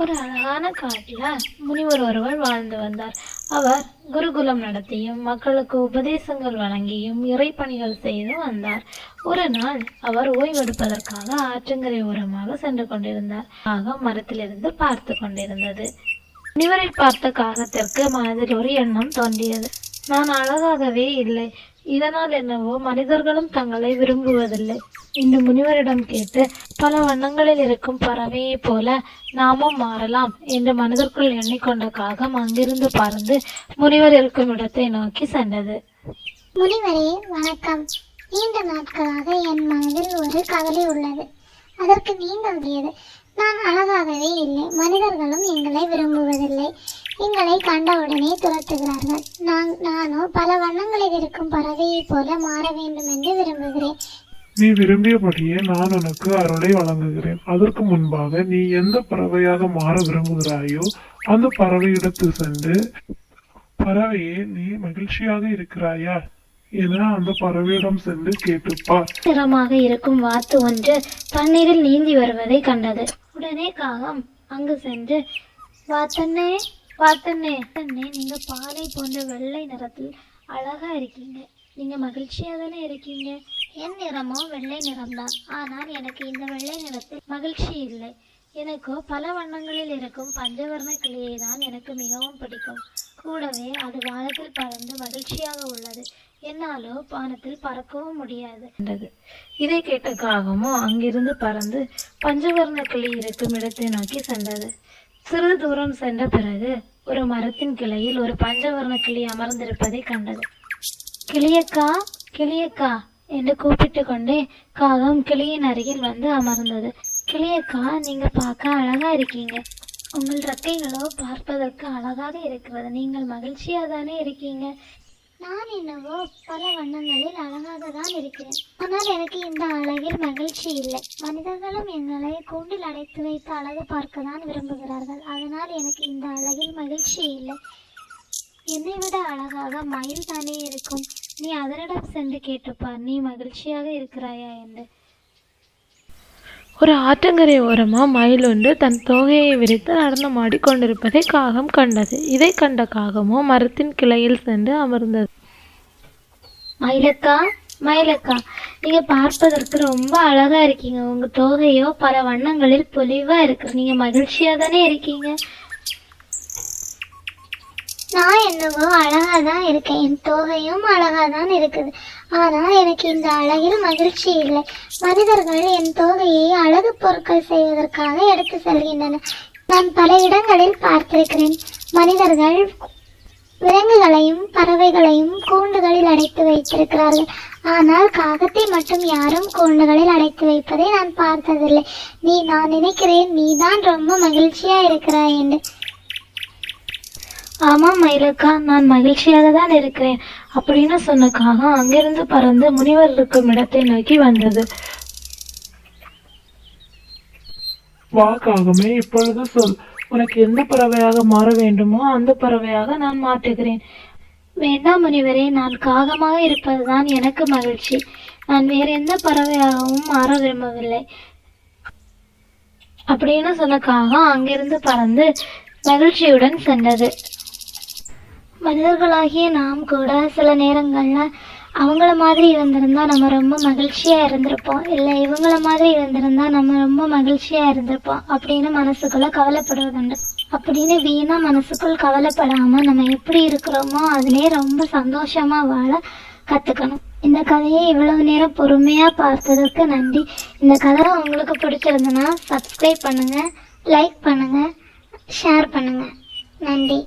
ஒரு அழகான காட்டுல முனிவர் ஒருவர் வாழ்ந்து வந்தார். அவர் குருகுலம் நடத்தியும் மக்களுக்கு உபதேசங்கள் வழங்கியும் இறைப்பணிகள் செய்து வந்தார். ஒரு நாள் அவர் ஓய்வெடுப்பதற்காக ஆற்றங்கரை ஓரமாக சென்று கொண்டிருந்தார். காகம் மரத்திலிருந்து பார்த்து கொண்டிருந்தது. முனிவரை பார்த்த காகத்திற்கு மனதில் ஒரு எண்ணம் தோன்றியது. நான் அழகாகவே இல்லை, இதனால் என்னவோ மனிதர்களும் தங்களை விரும்புவதில்லை என்று முனிவரிடம் கேட்டு, பல வண்ணங்களில் இருக்கும் பறவையை போல நாமும் மாறலாம் என்று மனதிற்குள் எண்ணிக்கொண்ட காகம் அங்கிருந்து பறந்து முனிவர் இருக்கும் இடத்தை நோக்கி சென்றது. முனிவரே வணக்கம். நீண்ட நாட்களாக என் மனதில் ஒரு கவலை உள்ளது. அதற்கு நீங்கள் ஏது? நான் அழகாகவே இல்லை, மனிதர்களும் எங்களை விரும்புவதில்லை, எங்களை கண்டவுடனே துரத்துகிறார்கள். நானோ பல வண்ணங்களில் இருக்கும் பறவையை போல மாற வேண்டும் என்று விரும்புகிறேன். நீ விரும்பியபடியே நான் உனக்கு அருளை வழங்குகிறேன். அதற்கு முன்பாக நீ எந்த பறவையாக மாற விரும்புகிறாயோ அந்த பறவையிடத்து சென்று, பறவையே நீ மகிழ்ச்சியாக இருக்கிறாயா என அந்த பறவையிடம் சென்று கேட்டுப்பார். நிறமாக இருக்கும் வாத்து ஒன்று தண்ணீரில் நீந்தி வருவதை கண்டது. உடனே காகம் அங்கு சென்று, வாத்தண்ணே வாத்தண்ணே, நீங்க பாலை போன்ற வெள்ளை நிறத்தில் அழகா இருக்கீங்க, நீங்க மகிழ்ச்சியா தானே இருக்கீங்க. என் நிறமோ வெள்ளை நிறம்தான், ஆனால் எனக்கு இந்த வெள்ளை நிறத்தில் மகிழ்ச்சி இல்லை. எனக்கோ பல வண்ணங்களில் இருக்கும் பஞ்சவர்ண கிளியை தான் எனக்கு மிகவும் பிடிக்கும். கூடவே அது வானத்தில் பறந்து மகிழ்ச்சியாக உள்ளது, என்னாலோ வானத்தில் பறக்கவும் முடியாது. இதை கேட்ட காகமோ அங்கிருந்து பறந்து பஞ்சவர்ண கிளி இருக்கும் இடத்தை நோக்கி சென்றது. சிறிது தூரம் சென்ற பிறகு ஒரு மரத்தின் கிளையில் ஒரு பஞ்சவர்ண கிளி அமர்ந்திருப்பதை கண்டது. கிளியக்கா கிளியக்கா என்று கூப்பிட்டு கொண்டே காகம் கிளியின் அருகில் வந்து அமர்ந்தது. கிளியக்கா, நீங்க பார்க்க அழகா இருக்கீங்க, உங்கள் ரெக்கைகளோ பார்ப்பதற்கு அழகாக இருக்கிறது, நீங்கள் மகிழ்ச்சியா தானே இருக்கீங்க. நான் என்னவோ பல வண்ணங்களில் அழகாக தான் இருக்கிறேன், ஆனால் எனக்கு இந்த அழகில் மகிழ்ச்சி இல்லை. மனிதர்களும் எங்களை கூண்டில் அடைத்து வைத்து அழகு பார்க்க தான் விரும்புகிறார்கள், அதனால் எனக்கு இந்த அழகில் மகிழ்ச்சி இல்லை. என்னை விட அழகாக மயில் தானே இருக்கும், நீ அதனிடம் சென்று கேட்டுப்பார், நீ மகிழ்ச்சியாக இருக்கிறாயா என்று. ஒரு ஆற்றங்கரை ஓரமா மயில் ஒன்று தன் தோகையை விரித்து நடனமாடி கொண்டிருப்பதை காகம் கண்டது. இதை கண்ட காகமோ மரத்தின் கிளையில் சென்று அமர்ந்தது. மயிலக்கா மயிலக்கா, நீங்க பார்ப்பதற்கு ரொம்ப அழகா இருக்கீங்க, உங்க தோகையோ பல வண்ணங்களில் பொலிவா இருக்கு, நீங்க மகிழ்ச்சியா தானே இருக்கீங்க. நான் என்னவோ அழகா தான் இருக்கேன், என் தோகையும் அழகா தான் இருக்குது, ஆனால் எனக்கு இந்த அழகில் மகிழ்ச்சி இல்லை. மனிதர்கள் என் தோகையை அழகு பொருட்கள் செய்வதற்காக எடுத்து செல்கின்றனர். நான் பல இடங்களில் பார்த்திருக்கிறேன். மனிதர்கள் விலங்குகளையும் பறவைகளையும் கூண்டுகளில் அடைத்து வைத்திருக்கிறார்கள், ஆனால் காகத்தை மட்டும் யாரும் கூண்டுகளில் அடைத்து வைப்பதை நான் பார்த்ததில்லை. நான் நினைக்கிறேன் நீதான் ரொம்ப மகிழ்ச்சியா இருக்கிறாய் என்று. ஆமாம் மயிலக்கா, நான் மகிழ்ச்சியாக தான் இருக்கிறேன் அப்படின்னு சொன்ன காகம் அங்கிருந்து பறந்து முனிவர் இருக்கும் இடத்தை நோக்கி வந்தது. வா காகமே, இப்பொழுது சொல், உனக்கு எந்த பறவையாக மாற வேண்டுமோ அந்த பறவையாக நான் மாற்றுகிறேன். வேண்டாம் முனிவரே, நான் காகமாக இருப்பதுதான் எனக்கு மகிழ்ச்சி, நான் வேற எந்த பறவையாகவும் மாற விரும்பவில்லை அப்படின்னு சொன்ன காகம் அங்கிருந்து பறந்து மகிழ்ச்சியுடன் சென்றது. மனிதர்களாகிய நாம் கூட சில நேரங்கள்ல அவங்கள மாதிரி இருந்திருந்தா நம்ம ரொம்ப மகிழ்ச்சியா இருந்திருப்போம், இல்லை இவங்கள மாதிரி இருந்திருந்தா நம்ம ரொம்ப மகிழ்ச்சியா இருந்திருப்போம் அப்படின்னு மனசுக்குள்ள கவலைப்படுவதுண்டு. அப்படின்னு வீணா மனசுக்குள் கவலைப்படாம நம்ம எப்படி இருக்கிறோமோ அதிலே ரொம்ப சந்தோஷமா வாழ கத்துக்கணும். இந்த கதையை இவ்வளவு நேரம் பொறுமையா பார்த்ததற்கு நன்றி. இந்த கதை உங்களுக்கு பிடிச்சிருந்ததுன்னா சப்ஸ்கிரைப் பண்ணுங்க, லைக் பண்ணுங்க, ஷேர் பண்ணுங்க. நன்றி.